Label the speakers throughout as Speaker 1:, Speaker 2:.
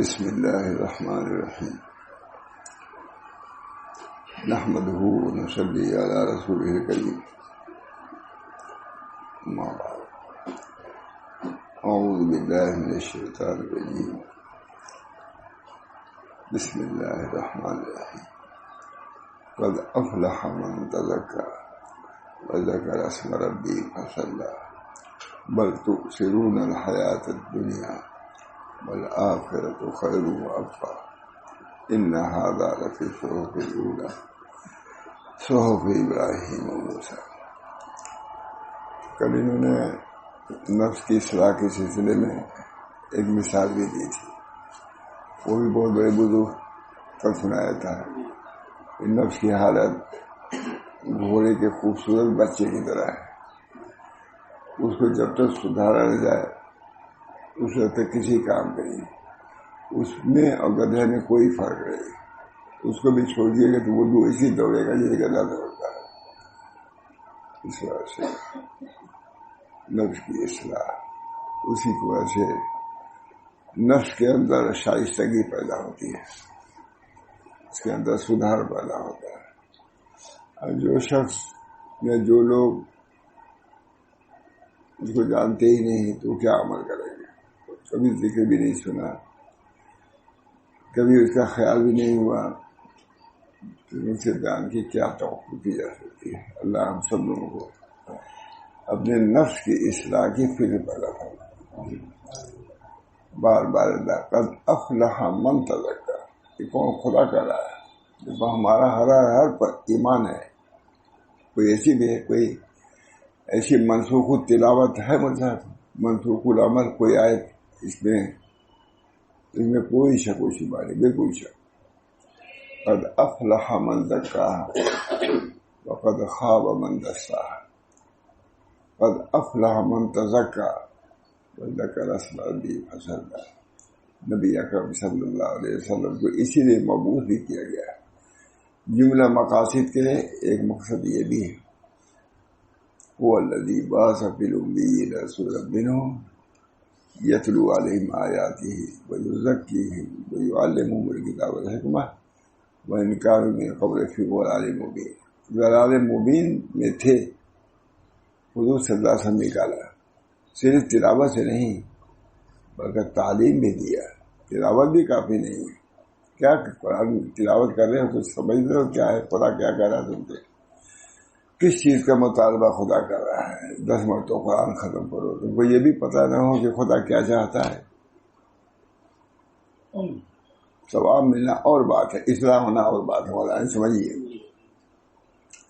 Speaker 1: بسم اللہ الرحمن الرحیم نحمدہ ونصلی علی رسولہ الکریم اما بعد اعوذ باللہ من الشیطان الرجیم بسم اللہ الرحمن الرحیم قد افلح من تزکی وذکر اسم ربہ فصلی بل تؤثرون الحیاۃ الدنیا والآخرۃ خیر وابقی ان ھذا لفی الصحف الاولی صحف ابراہیم وموسیٰ۔ کل انہوں نے نفس کی اصلاح کے سلسلے میں ایک مثال بھی دی تھی، وہ بھی بہت بڑے بزرگ کل سنایا تھا۔ نفس کی حالت گھوڑے کے خوبصورت بچے کی طرح ہے، اس کو جب تک سدھارا نہ جائے اس وقت تک کسی کام کا نہیں۔ اس میں اور گدھے میں کوئی فرق نہیں، اس کو بھی چھوڑیے گا تو وہ بھی اسی دوڑے گا جیسے گدھا دوڑتا ہے۔ اس وجہ سے نفس کی اصلاح، اسی کی وجہ سے نفس کے اندر شائستگی پیدا ہوتی ہے، اس کے اندر سدھار پیدا ہوتا ہے۔ اور جو شخص یا جو لوگ اس کو جانتے ہی نہیں تو کیا عمل کریں گے؟ کبھی ذکر بھی نہیں سنا، کبھی اس کا خیال بھی نہیں ہوا، تو ان سے جان کی کیا توقع کی جا سکتی ہے؟ اللہ ہم سب لوگوں کو اپنے نفس کی اصلاح کی فکر پیدا کرنا۔ بار بار اللہ قد افلح من تزکی، یہ کون؟ خدا کر رہا ہے۔ جب ہمارا ہر پر ایمان ہے، کوئی ایسی بھی ہے، کوئی ایسی منسوخ تلاوت ہے، مطلب منسوخ العمل کوئی آیت اس میں کوئی شک و شبہ نہیں، بالکل شک۔ قد افلح من زکاہا وقد خاب من دساہا، قد افلح من تزکی وذکر اسم ربہ فصلی۔ نبی اکرم صلی اللہ علیہ وسلم کو اسی لیے مبعوث بھی کیا گیا ہے۔ جملہ مقاصد کے ایک مقصد یہ بھی ہے، هو الذی بعث فی الامیین رسولا منہم یتلو علیہم آیاتہ ویزکیہم ویعلمہم الکتاب والحکمہ وإن کانوا من قبل فی ضلال مبین۔ ضلال مبین میں تھے، حضور صلی اللہ علیہ وسلم نکالا، صرف تلاوت سے نہیں بلکہ تعلیم بھی دیا۔ تلاوت بھی کافی نہیں ہے، کیا قرآن تلاوت کر رہے ہو تو سمجھ رہے ہو کیا ہے، خدا کیا کہہ رہا ہے تم سے، کس چیز کا مطالبہ خدا کر رہا ہے۔ 10 مرتبہ قرآن ختم کرو، تم کو یہ بھی پتہ نہ ہو کہ خدا کیا چاہتا ہے۔ ثواب ملنا اور بات ہے، اصلاح ہونا اور بات ہے، مولانا سمجھیے،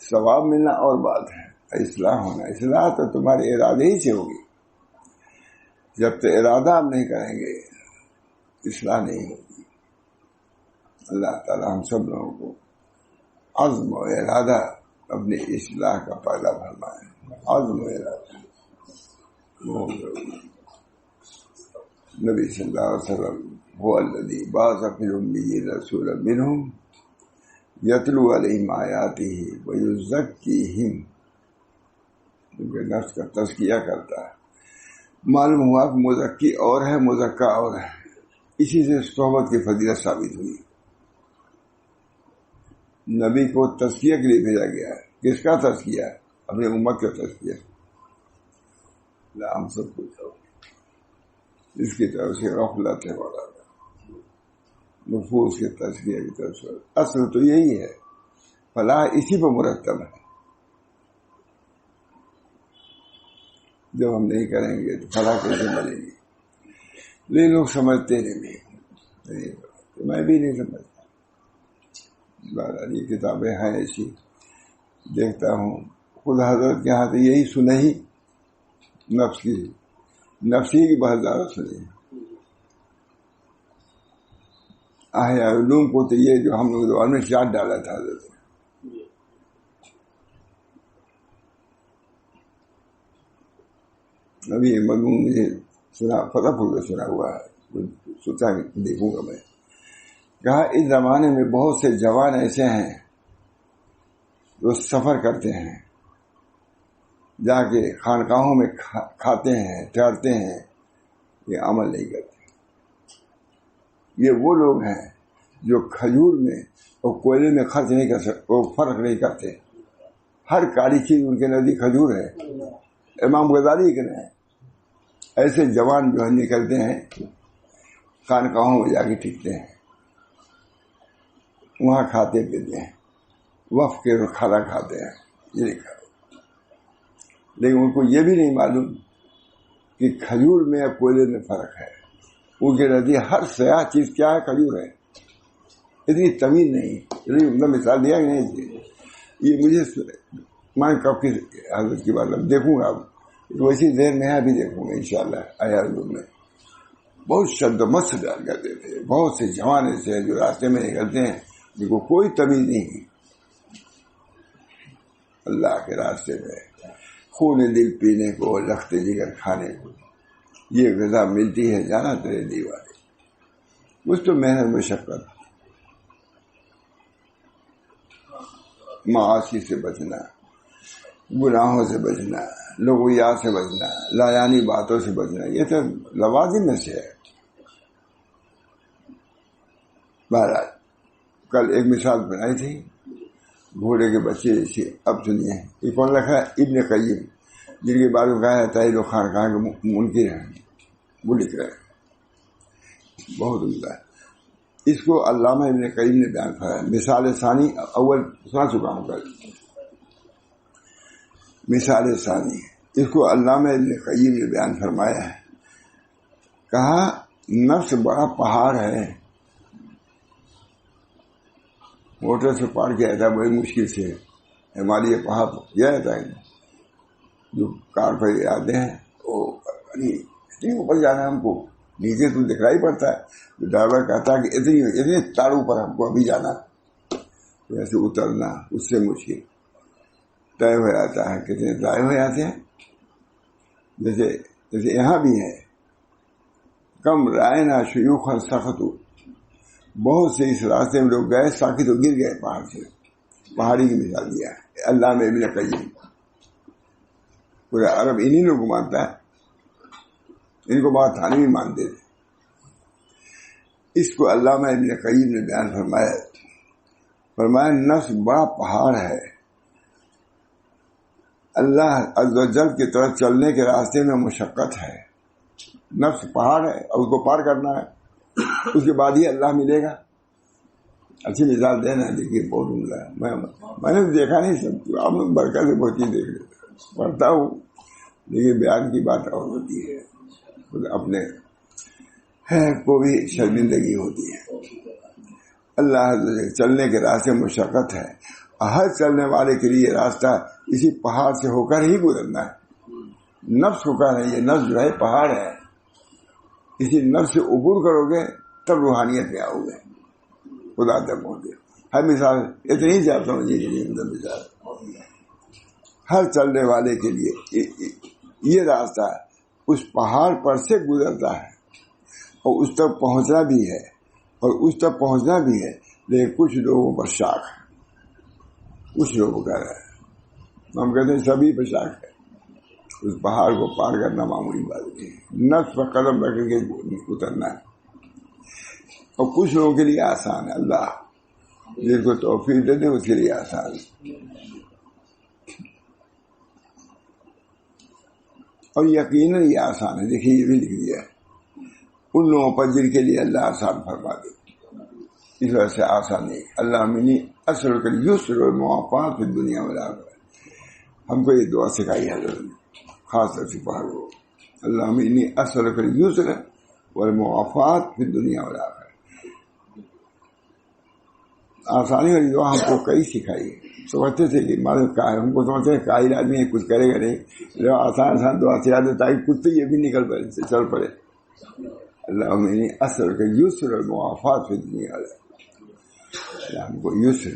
Speaker 1: ثواب ملنا اور بات ہے، اصلاح ہونا، اصلاح تو تمہارے ارادے ہی سے ہوگی۔ جب تک ارادہ آپ نہیں کریں گے اصلاح نہیں ہوگی۔ اللہ تعالی ہم سب لوگوں کو عزم و ارادہ اپنی اصلاح کا پیدا فرمائے، عزم و ارادہ۔ نبی صلی اللہ علیہ وسلم هو الذی بعث فی الامیین رسولا منہم یتلو علیہم آیاتہ ویزکیہم، کیونکہ نفس کا تزکیہ کرتا ہے۔ معلوم ہوا کہ مزکی اور ہے، مزکا اور ہے، اسی سے صحبت کی فضیلت ثابت ہوئی۔ نبی کو تزکیہ کے لیے بھیجا گیا ہے، کس کا تزکیہ؟ اپنی امت کا تزکیہ۔ ہم سب کچھ اس کی طرف سے غفلت ہے، بڑا نفوس کے تزکیہ کی طرف سے۔ اصل تو یہی ہے، فلاح اسی پر مرتب ہے۔ جب ہم نہیں کریں گے تو فلاح کیسے ملے گی؟ لیکن لوگ سمجھتے نہیں، میں بھی نہیں سمجھتا۔ یہ کتابیں ہیں ایسی، دیکھتا ہوں خود حضرت کے ہاتھ یہی سنے ہی، نفسی کی بہت زیادہ سنی۔ احیاء علوم کو تو یہ جو ہم لوگ دوار میں چاٹ ڈالا تھا حضرت نے، ابھی مضمون مجھے سنا، فتح پھول کا سنا ہوا ہے، سوچا دیکھوں گا میں۔ کہا اس زمانے میں بہت سے جوان ایسے ہیں جو سفر کرتے ہیں، جا کے خانقاہوں میں کھاتے ہیں، ٹھہرتے ہیں، یہ عمل نہیں کرتے۔ یہ وہ لوگ ہیں جو کھجور میں اور کوئلے میں خرچ نہیں کر سکتے، وہ فرق نہیں کرتے، ہر کالی چیز ان کے نزدیک کھجور ہے. امام غزالی کے ہیں ایسے جوان جو ہے نکلتے ہیں خانقاہوں میں جا کے ٹکتے ہیں، وہاں کھاتے پیتے ہیں، وقف کے کھانا کھاتے ہیں، یہ لکھا. لیکن ان کو یہ بھی نہیں معلوم کہ کھجور میں یا کوئلے میں فرق ہے. ان کے نزدیک ہر سیاہ چیز کیا ہے؟ کھجور ہے. اتنی تمیز نہیں. مثال دیا کہ نہیں، یہ مجھے میں کب کی حضرت کی بات دیکھوں گا، اب ویسی دیر میں ابھی دیکھوں گا انشاءاللہ. عیال میں بہت شد و مست ڈال کرتے تھے. بہت سے جوان ایسے ہیں جو راستے میں نکلتے ہیں جن کو کوئی تمیز نہیں، اللہ کے راستے میں خون دل پینے کو، لخت جگر کھانے کو یہ غذا ملتی ہے. جانا تیرے دیوانے اس تو محنت مشقت، معاشی سے بچنا، گناہوں سے بچنا، لغویات سے بچنا، لایانی باتوں سے بچنا، یہ تو لوازم میں سے ہے. بہرحال کل ایک مثال بنائی تھی گھوڑے کے بچے جیسے. اب سنیے یہ کون لکھا ہے؟ ابن قیم، جن کے بارے میں کہا جاتا ہے لوگ خانقاہ کے منکر ہیں، وہ لکھ رہے ہیں، بہت عمدہ ہے. اس کو علامہ ابن قیم نے بیان کیا. مثال ثانی اول سنا چکا ہوں کل. مثال ثانی اس کو علامہ ابن قیم نے بیان فرمایا ہے. کہا نفس بڑا پہاڑ ہے، موٹر سے پار کیا جاتا ہے بڑی مشکل سے. ہماری یہ پہاڑ کیا جاتا ہے، جو کار پہ آتے ہیں وہ اتنی اوپر جانا ہے ہم کو، نیچے تو دکھائی پڑتا ہے. ڈرائیور کہتا ہے کہ اتنی تاروں پر ہم کو ابھی جانا، ویسے اترنا اس سے مشکل طے ہو جاتا ہے. کتنے طے ہو جاتے ہیں، جیسے یہاں بھی ہے. کم رائے نہ شیوخ سخت، بہت سے اس راستے میں لوگ گئے ساکی تو گر گئے پہاڑ سے. پہاڑی کی مثال دیا ہے اللہ میں ابن قیم. پورا عرب انہی لوگ کو مانتا ہے، ان کو بات تھانے بھی مانتے تھے. اس کو علامہ ابن قیم نے بیان فرمایا نفس بڑا پہاڑ ہے، اللہ عز و جل کی طرف چلنے کے راستے میں مشقت ہے. نفس پہاڑ ہے اور اس کو پار کرنا ہے، اس کے بعد ہی اللہ ملے گا. اچھی مثال دینا. دیکھیے بہت عمدہ ہے. میں نے دیکھا نہیں سب، آپ نے برکت سے بہت چیز دیکھ لیتا، پڑھتا ہوں لیکن بیان کی بات اور ہوتی ہے، اپنے کو بھی شرمندگی ہوتی ہے. اللہ چلنے کے راستے مشقت ہے. ہر چلنے والے کے لیے راستہ اسی پہاڑ سے ہو کر ہی گزرنا ہے. نفس کو کہہ رہے ہیں یہ نفس جو ہے پہاڑ ہے، اسی نفس سے عبور کرو گے تب روحانیت میں آؤ گے، خدا تک پہنچے. ہر مثال اتنی ہی آپ سمجھیے کہ مثال ہر چلنے والے کے لیے یہ راستہ اس پہاڑ پر سے گزرتا ہے اور اس تک پہنچنا بھی ہے، لیکن کچھ لوگوں پر شاک ہے. کچھ لوگوں کا ہے، ہم کہتے ہیں سبھی پر شاک ہے. اس پہاڑ کو پار کرنا معمولی بات نہیں ہے، نفس پر قدم رکھ کے اترنا ہے. اور کچھ لوگوں کے لیے آسان ہے، اللہ جس کو توفیق دے دے اس کے لیے آسان ہے. اور یقیناً یہ آسان ہے. دیکھیے یہ بھی لکھ دیا ہے ان لوگوں پر جن کے لیے اللہ آسان فرما دے. اس وجہ سے آسان نہیں. اللہ منی اصل کر یسر و موافات دنیا میں لا کر ہم کو یہ دعا سکھائی حضرت نے خاص طور سے پڑھ لو. اللہ منی اصل کر یسر و موافات پھر دنیا میں لا کر. آسانی والی دعا ہم کو کئی سکھائی. سمجھتے تھے کہ ہم کو سمجھتے ہیں قائل آدمی کچھ کرے گا نہیں، آسان دعا سکھا دے تاکہ کچھ تو یہ بھی نکل پڑے، چل پڑے. اللہ منی اصل کر یسر و موافات پھر دنیا میں. ہم کو یسر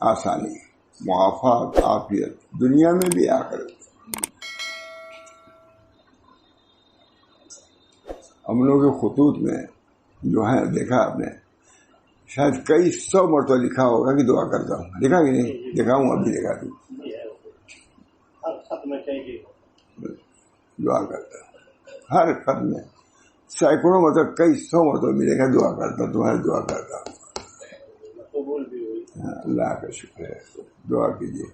Speaker 1: آسانی، معافات، عافیت دنیا میں بھی آخرت. ہم لوگ کے خطوط میں جو ہے دیکھا آپ نے شاید کئی 100 مرتبہ لکھا ہوگا کہ دعا کرتا ہوں. لکھا کہ نہیں؟ دکھاؤں ابھی دکھا دوں. دعا کرتا ہوں ہر خط میں سینکڑوں مطلب کئی 100 مرتبہ ملے گا. دعا کرتا تمہاری دعا کرتا ہوں. اللہ کا شکر ہے. دعا کیجیے.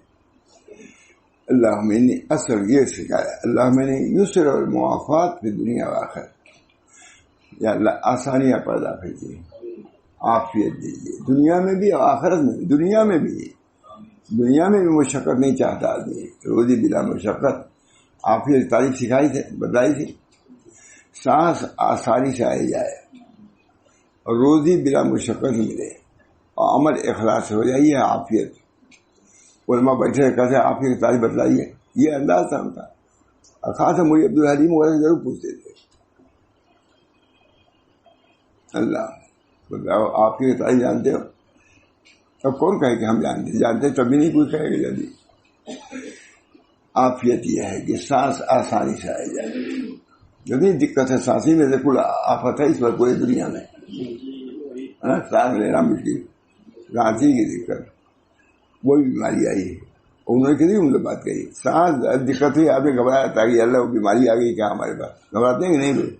Speaker 1: اللہ میں نے اصل یہ سکھایا, اللہ میں نے یسر اور معافات کی دنیا و آخرت. یا اللہ آسانیاں پیدا کیجیے, عافیت دیجیے دنیا میں بھی اور آخرت میں بھی. دنیا میں بھی مشقت نہیں چاہتا آدمی. روزی بلا مشقت عافیت تاریخ سکھائی تھی, بتائی تھی. سانس آسانی سے آئی جائے اور روزی بلا مشقت ملے اور عمل اخلاص ہو جائے, یہ عافیت. علماء بیٹھے کہتے ہیں عافیت کی تاریخ بتلائیے, یہ انداز تھا ان کا. خاص مجھے عبدالحلیم وغیرہ ضرور پوچھتے تھے, اللہ بتاؤ آپ کی تاریخ جانتے ہو؟ اب کون کہے کہ ہم جانتے تبھی نہیں کوئی کہے گا جلدی. عافیت یہ ہے کہ سانس آسانی سے آئی جائے. جتنی دقت ہے سانسی میں سے کل آفت ہے اس پر پوری دنیا میں. سانس لینا مشکل, رانچی کی دقت, وہی بیماری آئی ہے. انہوں نے کتنی عمدہ بات کہی. سانس دقت ہوئی, آدمی گھبرایا تھا کہ اللہ وہ بیماری آ گئی کیا ہمارے پاس. گھبراتے ہیں کہ نہیں لوگ.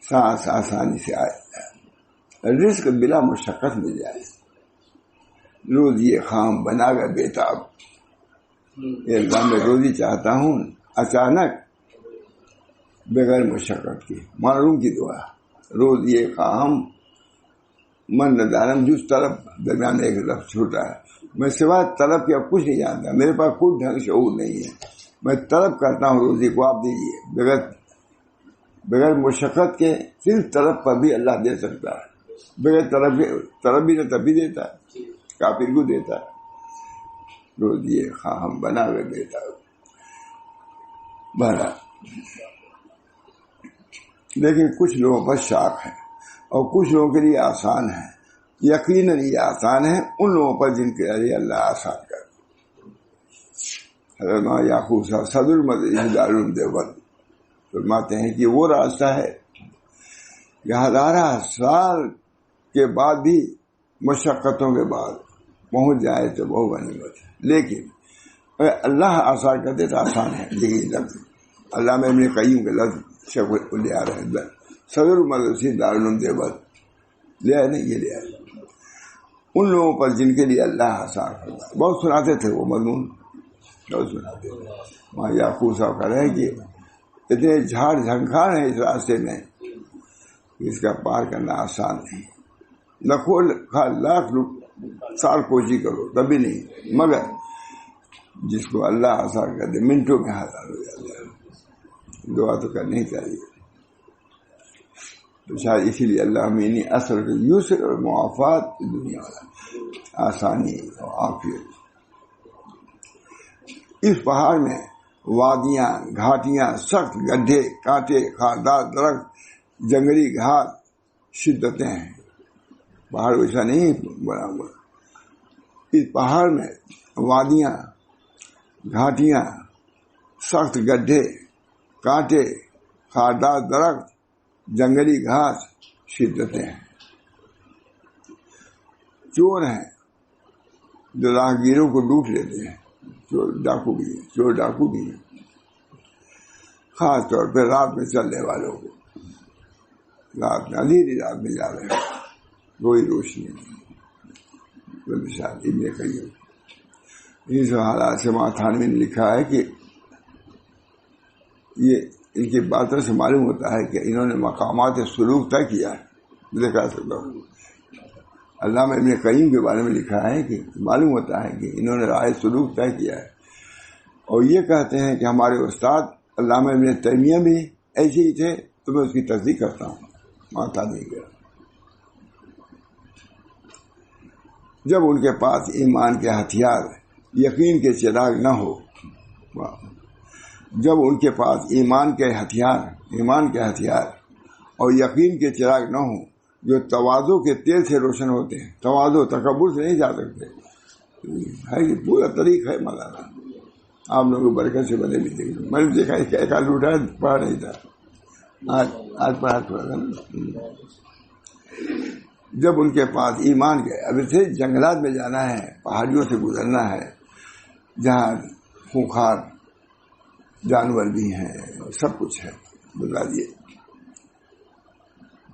Speaker 1: سانس آسانی سے آئے جائے, رزق بلا مشقت مل جائے. روز یہ خام بنا کر بےتاب, اللہ میں روزی چاہتا ہوں اچانک بغیر مشقت کی. معلوم کی دعا, روز یہ خام من ندارم جس طرف درمیان ایک لفظ چھوٹا ہے. میں سوائے طلب کے اب کچھ نہیں جانتا, میرے پاس کوئی ڈھنگ شعور نہیں ہے. میں طلب کرتا ہوں روزی کو, آپ دیجیے. بغیر مشقت کے صرف طلب پر بھی اللہ دے سکتا ہے. بغیر طلب بھی نہ تبھی دیتا ہے, کافر کو دیتا ہے. روز یہ خواہم بنا ہوئے دیتا ہے بھرا. لیکن کچھ لوگوں پر شاک ہے اور کچھ لوگوں کے لیے آسان ہے. یقیناً یہ آسان ہے ان لوگوں پر جن کے لیے اللہ آسان کر. حضرت یعقوب صاحب صدر المدرسہ دارالعلوم دیوبند فرماتے ہیں کہ وہ راستہ ہے کہ 1000 سال کے بعد بھی مشقتوں کے بعد پہنچ جائے تو وہ غنیمت ہے. لیکن اللہ آسان کر دے تو آسان ہے. یہی لفظ اللہ میں ابن قیم کے لفظ شیخ لے آ رہے ہیں. صدر المدرسہ دارالعلوم دیوبند لے آئے, نہیں یہ لے آئے. ان لوگوں پر جن کے لیے اللہ آسان کرتا ہے. بہت سناتے تھے وہ مضمون, بہت سناتے تھے. وہاں یعقوب صاحب کہہ رہے ہیں کہ اتنے جھاڑ جھنکھار ہیں اس راستے میں اس کا پار کرنا آسان نہیں. لاکھ سال کوشش کرو تبھی نہیں, مگر جس کو اللہ آسان کر دے منٹوں میں حاصل ہو جاتا ہے. دعا تو کرنی چاہیے. تو شاید اسی لیے اللہ میں اصل یسر اور معافات دنیا والا آسانی اور عافیت. اس پہاڑ میں وادیاں, گھاٹیاں, سخت گڈھے, کانٹے, خاردار درخت, جنگلی گھاس, شدتیں ہیں. پہاڑ ویسا نہیں بنا ہوا. اس پہاڑ میں وادیاں, گھاٹیاں, سخت گڈھے, کانٹے, خاردار درخت, جنگلی گھاس, شدتیں ہیں. چور ہیں جو راہگیروں کو لوٹ لیتے ہیں. چور ڈاکو بھی ہیں, خاص طور پہ رات میں چلنے والوں کو. رات میں اندھیری رات میں جا رہے ہیں, کوئی روشنی نہیں. ابن قیم اس حالات سے تھانوی نے لکھا ہے کہ یہ ان کی باتوں سے معلوم ہوتا ہے کہ انہوں نے مقامات سلوک طے کیا ہے. دیکھا سکتا ہوں علامہ ابن قیم کے بارے میں لکھا ہے کہ معلوم ہوتا ہے کہ انہوں نے رائے سلوک طے کیا ہے. اور یہ کہتے ہیں کہ ہمارے استاد علامہ ابن تیمیہ بھی ایسے ہی تھے, تو میں اس کی تصدیق کرتا ہوں. مانتا نہیں گیا. جب ان کے پاس ایمان کے ہتھیار, یقین کے چراغ نہ ہو, جب ان کے پاس ایمان کے ہتھیار اور یقین کے چراغ نہ ہو جو تواضع کے تیل سے روشن ہوتے ہیں. تواضع تکبر سے نہیں جا سکتے ہے, یہ پورا طریق ہے مولانا. آپ لوگوں برکت سے بنے بھی دیکھ. میں نے دیکھا ایک آدھ لوٹا پڑھا نہیں تھا, آج پڑھا تھوڑا تھا نا. جب ان کے پاس ایمان کے, ابھی سے جنگلات میں جانا ہے, پہاڑیوں سے گزرنا ہے جہاں خونخوار جانور بھی ہیں, سب کچھ ہے, بتا دیے.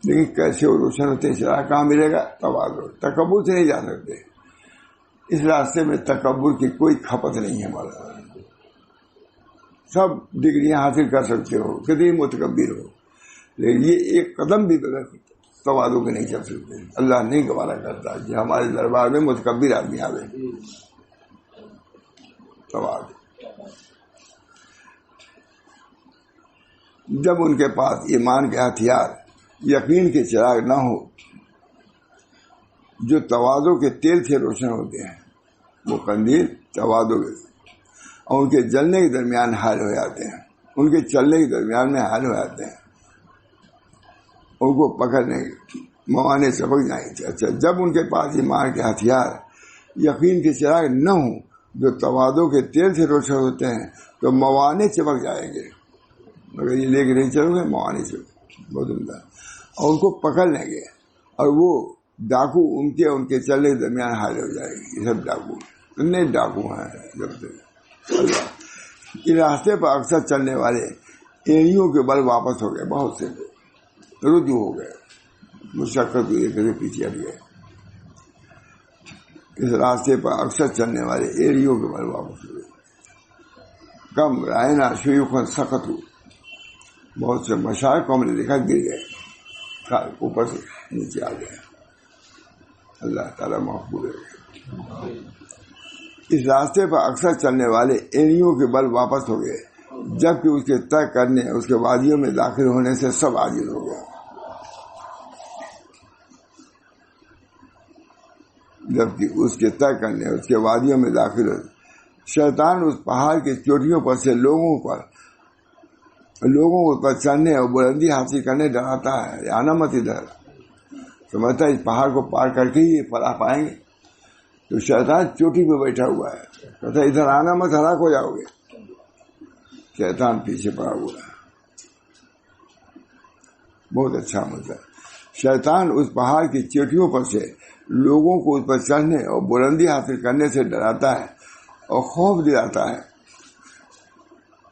Speaker 1: لیکن کیسے وہ روشن ہوتے ہیں؟ چراغ کہاں ملے گا؟ تواضع، تکبر سے نہیں جا سکتے. اس راستے میں تکبر کی کوئی کھپت نہیں ہے ہمارا. سب ڈگریاں حاصل کر سکتے ہو، کتنی متکبر ہو، لیکن یہ ایک قدم بھی بغیر تواضع کے نہیں چل سکتے. اللہ نہیں گوارا کرتا کہ ہمارے دربار میں متکبر آدمی آوے. تواضع. جب ان کے پاس ایمان کے ہتھیار، یقین کے چراغ نہ ہو جو تواضع کے تیل سے روشن ہوتے ہیں، وہ قندیل تواضع کے، اور ان کے جلنے کے درمیان حائل ہو جاتے ہیں، ان کے چلنے کے درمیان میں حائل ہو جاتے ہیں، ان کو پکڑنے موانے چپک جائیں گے. اچھا، جب ان کے پاس ایمان کے ہتھیار، یقین کے چراغ نہ ہوں جو تواضع کے تیل سے روشن ہوتے ہیں، تو موانے چپک جائیں گے. مگر یہ لے کے نہیں چلو گے، موانے چپک بہت عمدہ، اور ان کو پکڑ لیں گے، اور وہ ڈاکو ان کے چلنے کے درمیان حائل ہو جائے گی. یہ سب ڈاکو اتنے ڈاکو ہیں. جب سے اس راستے پر اکثر چلنے والے ایڑیوں کے بل واپس ہو گئے، بہت سے رجوع ہو گئے، مشقت ہوئی کبھی پیچھے ہٹ گئے. اس راستے پر اکثر چلنے والے ایڑیوں کے بل واپس ہو گئے. کم رائنا شیوخن سخت ہو، بہت سے مشائخ کو ہم نے دیکھا گر گئے، اوپر سے نیچے آ گئے. اللہ تعالیٰ محفوظ ہے. اس راستے پر اکثر چلنے والے ایڑیوں کے بل واپس ہو گئے، جبکہ اس کے طے کرنے، اس کے وادیوں میں داخل ہونے سے سب عاجز ہو گئے. جبکہ اس کے طے کرنے، اس کے وادیوں میں داخل ہو. شیطان اس پہاڑ کی چوٹیوں پر سے لوگوں کو پر چڑھنے اور بلندی حاصل کرنے ڈراتا ہے. آنا مت ادھر، سمجھتا ہے اس پہاڑ کو پار کر کے ہی فلاح پائیں گے. تو شیطان چوٹی پہ بیٹھا ہوا ہے، کہتا ہے ادھر آنا مت، ہلاک ہو جاؤ گے. شیطان پیچھے پڑا ہوا ہے. بہت اچھا مطلب، شیطان اس پہاڑ کی چوٹیوں پر سے لوگوں کو اس پر چڑھنے اور بلندی حاصل کرنے سے ڈراتا ہے اور خوف دلاتا ہے.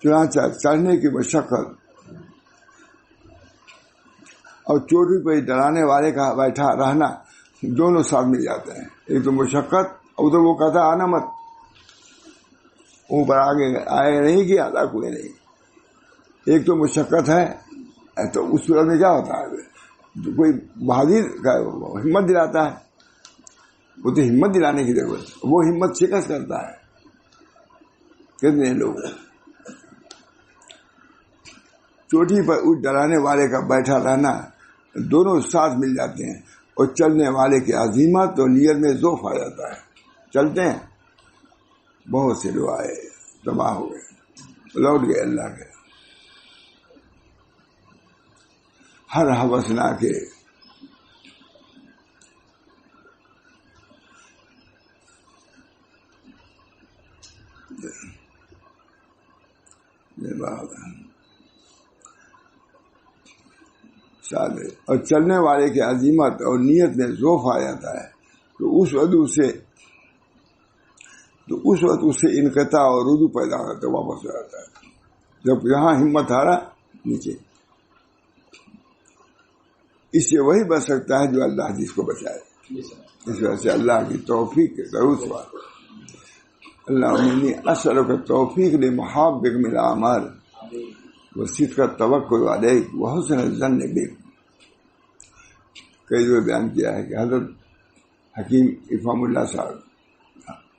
Speaker 1: چنانچہ چڑھنے کی مشقت اور چوٹی پہ ڈرانے والے کا بیٹھا رہنا دونوں ساتھ مل جاتے ہیں. ایک تو مشقت، اور ادھر وہ کہتا آنا مت، اوپر آگے آئے نہیں کیا ہلاک ہوئے نہیں. ایک تو مشقت ہے، تو اس صورت میں کیا ہوتا ہے؟ کوئی بہادر کا ہمت دلاتا ہے، وہ تو ہمت دلانے کی ضرورت ہے، وہ ہمت شکست کرتا ہے. کتنے لوگ چوٹی پر اس ڈرانے والے کا بیٹھا رہنا دونوں ساتھ مل جاتے ہیں، اور چلنے والے کی عزیمت اور نیت میں ذوف آ جاتا ہے. چلتے ہیں، بہت سے لوگ آئے تباہ ہو گئے، لوٹ گئے اللہ کے. ہر ہوسنا کے اور چلنے والے کی عزیمت اور نیت میں ذوف آ جاتا ہے. تو اس وقت اس سے انقطاع اور رجوع پیدا ہوتا ہے، واپس ہو جاتا ہے. جب یہاں ہمت ہارا، نیچے. اس سے وہی بچ سکتا ہے جو اللہ جس کو بچائے. اس وجہ سے اللہ کی توفیق کے ضرور سوال. اللہ انی اسألک توفیق لمحابک من الاعمال وصدق التوکل علیک وحسن الظن بک. کئی دفعہ بیان کیا ہے کہ حضرت حکیم افہام اللہ صاحب،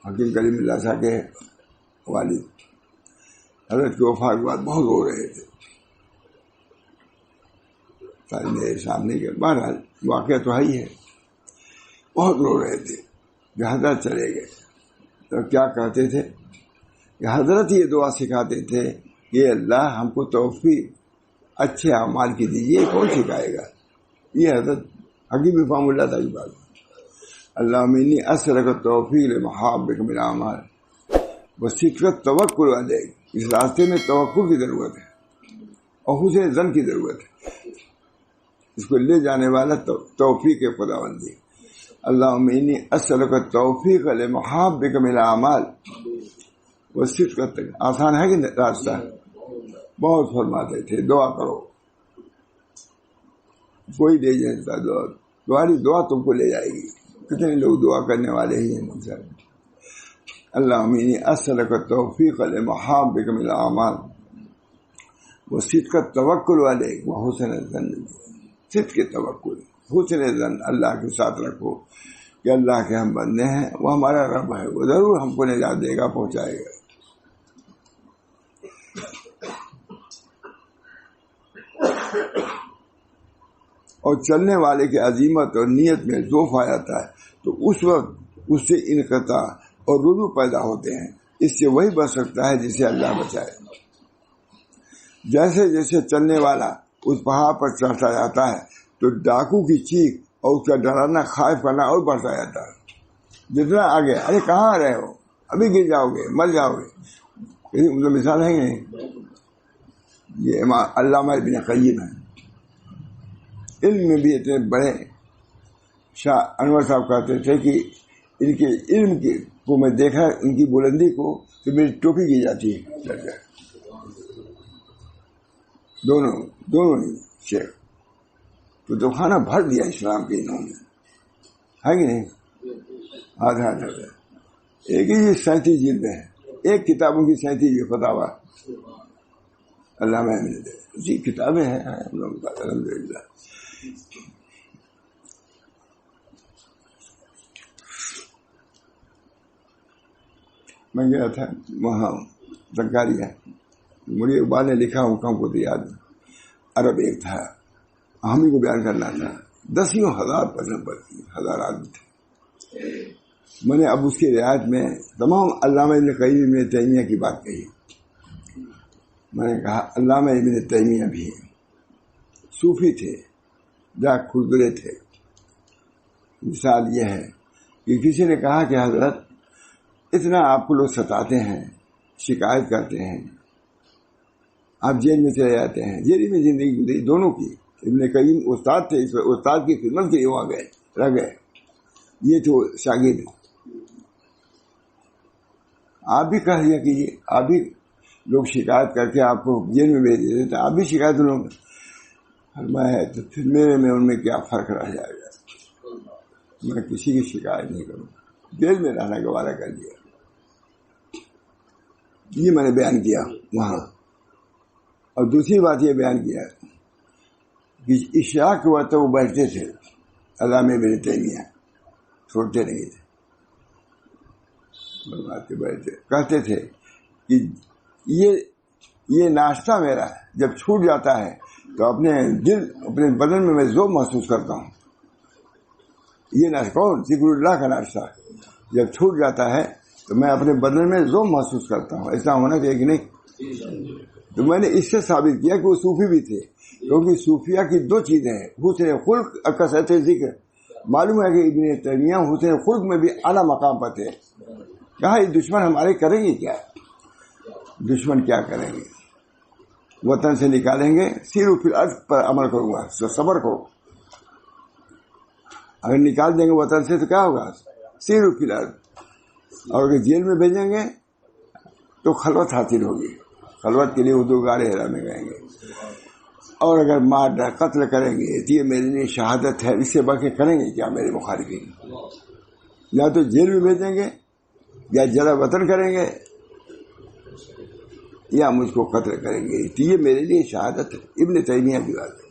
Speaker 1: حکیم کلیم اللہ صاحب کے والد، حضرت کی وفات کے بعد بہت رو رہے تھے. میرے سامنے کے بہرحال واقعہ تو ہے ہی ہے، بہت رو رہے تھے کہ حضرت چلے گئے. تو کیا کہتے تھے کہ حضرت یہ دعا سکھاتے تھے کہ اللہ ہم کو توفیق اچھے اعمال کی دیجیے. کون سکھائے گا؟ یہ حضرت حکیم افہام اللہ تعالی بات. اللہم انی اسألک توفیق لمحابک من الاعمال وصدق التوکل علیک. اس راستے میں توکل کی ضرورت ہے اور حسن ظن کی ضرورت ہے. اس کو لے جانے والا توفیق خداوندی. اللہم انی اسألک توفیق لمحابک من الاعمال وصدق. آسان ہے کہ راستہ؟ بہت فرماتے تھے دعا کرو. کوئی لے جائے دعا، تمہاری دعا تم کو لے جائے گی. کتنے لوگ دعا کرنے والے ہی ہیں سر. اللہم انی اسألک التوفیق لمحابک من الاعمال وصدق التوکل علیک وحسن الظن. صدق توکل، حسن ظن اللہ کے ساتھ رکھو کہ اللہ کے ہم بندے ہیں، وہ ہمارا رب ہے، وہ ضرور ہم کو نجات دے گا، پہنچائے گا. اور چلنے والے کی عظیمت اور نیت میں ضعف آ جاتا ہے تو اس وقت اس سے انقطاع اور رجوع پیدا ہوتے ہیں. اس سے وہی بچ سکتا ہے جسے اللہ بچائے. جیسے جیسے چلنے والا اس پہاڑ پر چڑھتا جاتا ہے تو ڈاکو کی چیخ اور اس کا ڈرانا خائف کرنا اور بڑھتا جاتا ہے. جتنا آگے، ارے کہاں آ رہے ہو، ابھی گر جاؤ گے، مر جاؤ گے. مثال ہے نہیں. یہ علامہ ابن قیم ہے. علم میں بھی اتنے بڑے. شاہ انور صاحب کہتے تھے کہ ان کے علم کو میں دیکھا، ان کی بلندی کو، تو میری ٹوپی کی جاتی ہے. دونوں نے شیخ تو کھانا بھر دیا اسلام کے انہوں نے، ہے کہ نہیں؟ آدھا ایک ہی 37 جلدیں ہیں، ایک کتابوں کی 37 فتاوی علامہ نے دے. جی کتابیں ہیں ہم لوگوں کا الحمدللہ. میں گیا تھا وہاں زکریا، مجھے اقبال نے لکھا ہوں کم کو تو یاد نہیں. عرب ایک تھا، ہم ہی کو بیان کرنا تھا. 10,000 پسند پڑتی، ہزار آدمی تھے. میں نے اب اس کی رعایت میں تمام علامہ ابن قیم ابن تیمیہ کی بات کہی. میں نے کہا علامہ ابن تیمیہ بھی صوفی تھے، جا کھردرے تھے. مثال یہ ہے کہ کسی نے کہا کہ حضرت اتنا آپ کو لوگ ستاتے ہیں، شکایت کرتے ہیں، آپ جیل میں چلے جاتے ہیں. جیل میں زندگی گزری دونوں کی. ابن قیم استاد تھے، اس استاد کی خدمت کے لیے وہاں گئے، رہ گئے. یہ تو شاگرد. آپ بھی کہہ دیا کیجیے، آپ بھی لوگ شکایت کر کے آپ کو جیل میں بھیج دیتے تھے، آپ بھی شکایت لوگ. میں تو پھر میرے میں ان میں کیا فرق رہ جائے گا. میں کسی کی شکایت نہیں کروں، جیل میں رہنا گوارا کر دیا. یہ میں نے بیان کیا وہاں. اور دوسری بات یہ بیان کیا کہ عشاء کے وقت وہ بیٹھتے تھے علامہ ابن تیمیہ، چھوڑتے نہیں تھے، بیٹھتے کہتے تھے کہ یہ ناشتہ میرا جب چھوٹ جاتا ہے تو اپنے بدن میں ذوق محسوس کرتا ہوں. یہ ناشتہ کون؟ ذکر اللہ کا ناشتہ جب چھوٹ جاتا ہے تو میں اپنے بدن میں ذوق محسوس کرتا ہوں. ایسا ہونا چاہیے کہ نہیں؟ تو میں نے اس سے ثابت کیا کہ وہ صوفی بھی تھے، کیونکہ صوفیہ کی 2 چیزیں ہیں، حسن خلق اور کثرت ذکر. معلوم ہے کہ ابن تیمیہ حسن خلق میں بھی اعلیٰ مقام پر تھے. کہا یہ دشمن ہمارے کریں گے کیا؟ دشمن کیا کریں گے؟ وطن سے نکالیں گے، سیرو فی الارض پر عمل کروں گا، صبر کو. اگر نکال دیں گے وطن سے تو کیا ہوگا؟ سیرو فی الارض. اور اگر جیل میں بھیجیں گے تو خلوت حاصل ہوگی. خلوت کے لیے اردو گاڑے ہرا میں گئیں گے. اور اگر مار قتل کریں گے تو یہ میرے لیے شہادت ہے. اس سے بڑھ کے کریں گے کیا میرے مخالفین؟ یا تو جیل میں بھیجیں گے، یا جلا وطن کریں گے، یا مجھ کو قتل کریں گے. تو یہ میرے لیے شہادت ہے. ابن تیمیہ کی بات ہے.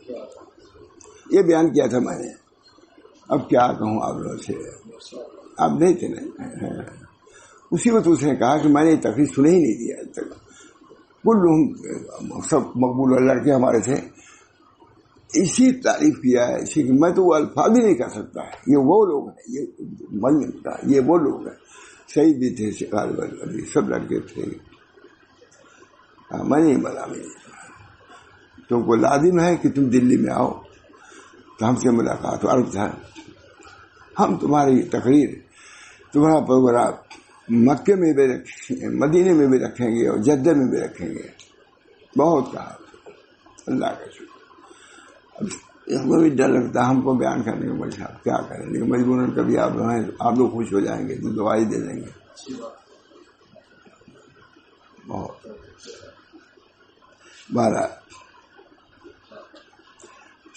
Speaker 1: یہ بیان کیا تھا میں نے. اب کیا کہوں آپ لوگوں سے، آپ نہیں تھے نا. اسی وقت اس نے کہا کہ میں نے تقریر سنے ہی نہیں دیا آج تک. سب مقبول لڑکے ہمارے تھے، اسی تعریف کیا ہے اسی کہ میں تو وہ الفاظ ہی نہیں کر سکتا. یہ وہ لوگ ہیں، یہ من ملتا، یہ وہ لوگ ہیں. شہید بھی تھے، شکار بھی، سب لڑکے تھے. میں نہیں بنا. تم کو لازم ہے کہ تم دلی میں آؤ تو ہم سے ملاقات. عرض تھا ہم تمہاری تقریر، تمہارا پروگرام مکے میں بھی رکھیں گے، مدینے میں بھی رکھیں گے، اور جدہ میں بھی رکھیں گے. بہت کہا، اللہ کا شکر. اب اس کو بھی ڈر لگتا ہم کو بیان کرنے کا. بچا کیا کریں، لیکن مجبوراً کبھی آپ لوگ خوش ہو جائیں گے تو دعائی دے دیں گے. بہت بہرحال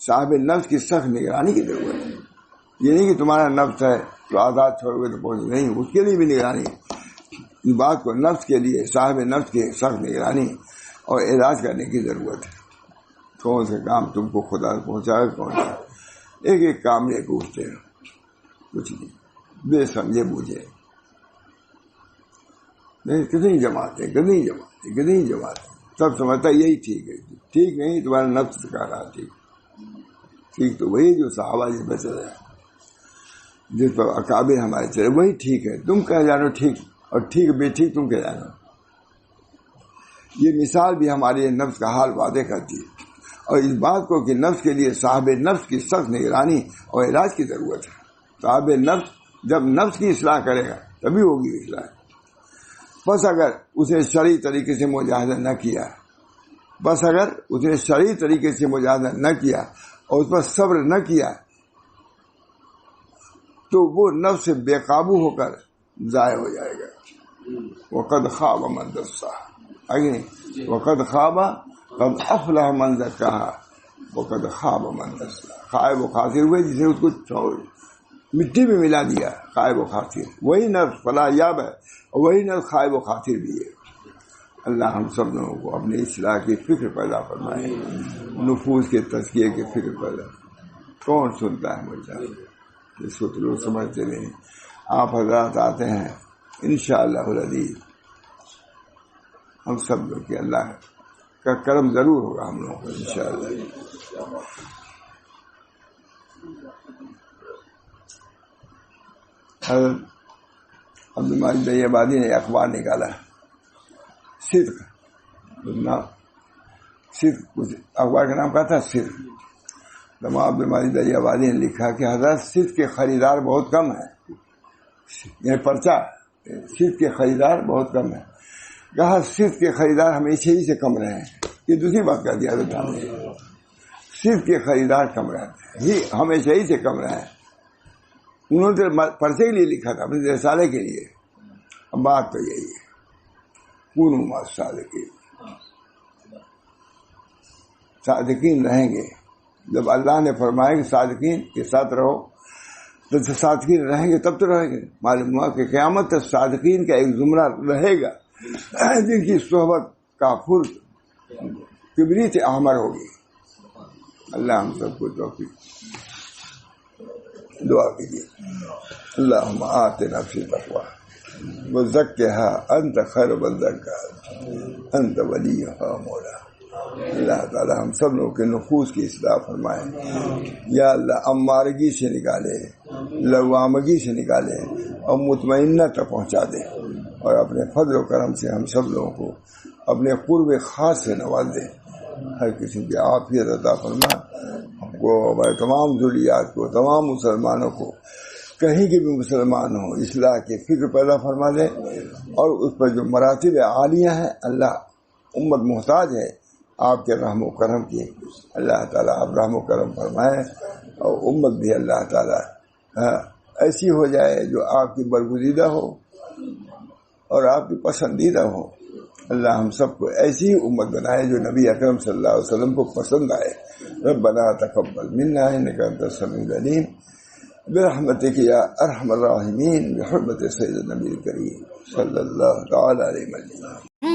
Speaker 1: صاحب نفس کی سخت نگرانی کی ضرورت ہے. یہ نہیں کہ تمہارا نفس ہے تو آزاد چھوڑ گئے تو پہنچ نہیں، اس کے لیے بھی نگرانی ہے. اس بات کو نفس کے لیے صاحب نفس کی سخت نگرانی اور علاج کرنے کی ضرورت ہے. کون سے کام تم کو خدا پہنچائے، کون سا ایک ایک کام لے کے اٹھتے ہیں، کچھ نہیں، بے سمجھے بوجھے. نہیں کتنی جماعتیں سب سمجھتا یہی ٹھیک ہے. ٹھیک نہیں، تمہارا نفس کا رہا ٹھیک تو وہی جو صحابہ جس پہ چلے، جس پر اکابر ہمارے چلے وہی ٹھیک ہے. تم کہہ جانو ٹھیک، اور ٹھیک بے ٹھیک تم کہہ جانو. یہ مثال بھی ہمارے نفس کا حال واضح کرتی ہے، اور اس بات کو کہ نفس کے لیے صاحب نفس کی سخت نگرانی اور علاج کی ضرورت ہے. صاحب نفس جب نفس کی اصلاح کرے گا تبھی ہوگی اصلاح. بس اگر اس نے شرعی طریقے سے مجاہدہ نہ کیا، اور اس پر صبر نہ کیا تو وہ نفس سے بے قابو ہو کر ضائع ہو جائے گا. وقد خاب من دساها، وقد خاب قد افلح من زکاها وقد خاب من دساها. خائب و خاسر ہوئے جس نے اس کو مٹی میں ملا دیا. خائب و خاسر وہی نفس فلاح یاب ہے، اور وہی نفس خائب و خاسر بھی ہے. اللہ ہم سب لوگوں کو اپنی اصلاح کی فکر پیدا فرمائے، نفوس کے تزکیے کی فکر پیدا. کون سنتا ہے مجھے، اس کو تو لوگ سمجھتے نہیں. آپ حضرات آتے ہیں انشاءاللہ العزیز، ہم سب لوگ کے اللہ کا کرم ضرور ہوگا ہم لوگوں کو انشاءاللہ. حضرت عبدالمجید دیوبادی نے اخبار نکالا، صدق اخبار کا نام کیا تھا؟ صدق. علامہ عبدالمجید دیوبادی نے لکھا کہ حضرت صدق کے خریدار بہت کم ہیں. یہ پرچہ صدق کے خریدار بہت کم ہیں. کہا صدق کے خریدار ہمیشہ ہی سے کم رہے ہیں. یہ دوسری بات کر دیا حضرت نے، صدق کے خریدار کم رہے ہیں، ہمیشہ ہی سے کم رہے ہیں. انہوں نے پرچے کے لیے لکھا تھا، اپنے رسالے کے لیے. اب بات تو یہی ہے، کونوا مع الصادقین، صادقین رہیں گے. جب اللہ نے فرمایا کہ صادقین کے ساتھ رہو تو صادقین رہیں گے، تب تو رہیں گے. معلوم ہوا کہ قیامت تک صادقین کا ایک زمرہ رہے گا جن کی صحبت کا پھر کبریت احمر ہوگی. اللہ ہم سب کو توفیق. دعا کیجیے. اللہم آتنا فی تقویٰ وزکھا انت خیر من زکاہا انت ولیھا مولاھا. اللہ تعالی ہم سب لوگوں کے نفوس کی اصلاح فرمائے. یا اللہ امارگی سے نکالے، لوامگی سے نکالے، اور مطمئنہ تک پہنچا دے، اور اپنے فضل و کرم سے ہم سب لوگوں کو اپنے قرب خاص سے نواز دے. ہر قسم کی عافیت عطا فرما ہم کو، ہمارے تمام ذریات کو، تمام مسلمانوں کو، کہیں کے بھی مسلمان ہوں، اصلاح کی فکر پیدا فرما دے. اور اس پر جو مراتب عالیہ ہیں، اللہ امت محتاج ہے آپ کے رحم و کرم کی. اللہ تعالیٰ آپ رحم و کرم فرمائیں، اور امت بھی اللہ تعالیٰ ایسی ہو جائے جو آپ کی برگزیدہ ہو اور آپ کی پسندیدہ ہو. اللہ ہم سب کو ایسی ہی امت بنائے جو نبی اکرم صلی اللہ علیہ وسلم کو پسند آئے. ربنا تقبل منا انک انت السمیع العلیم برحمتک یا ارحم الراحمین بحرمت سید النبی الکریم صلی اللہ تعالی علیہ وسلم.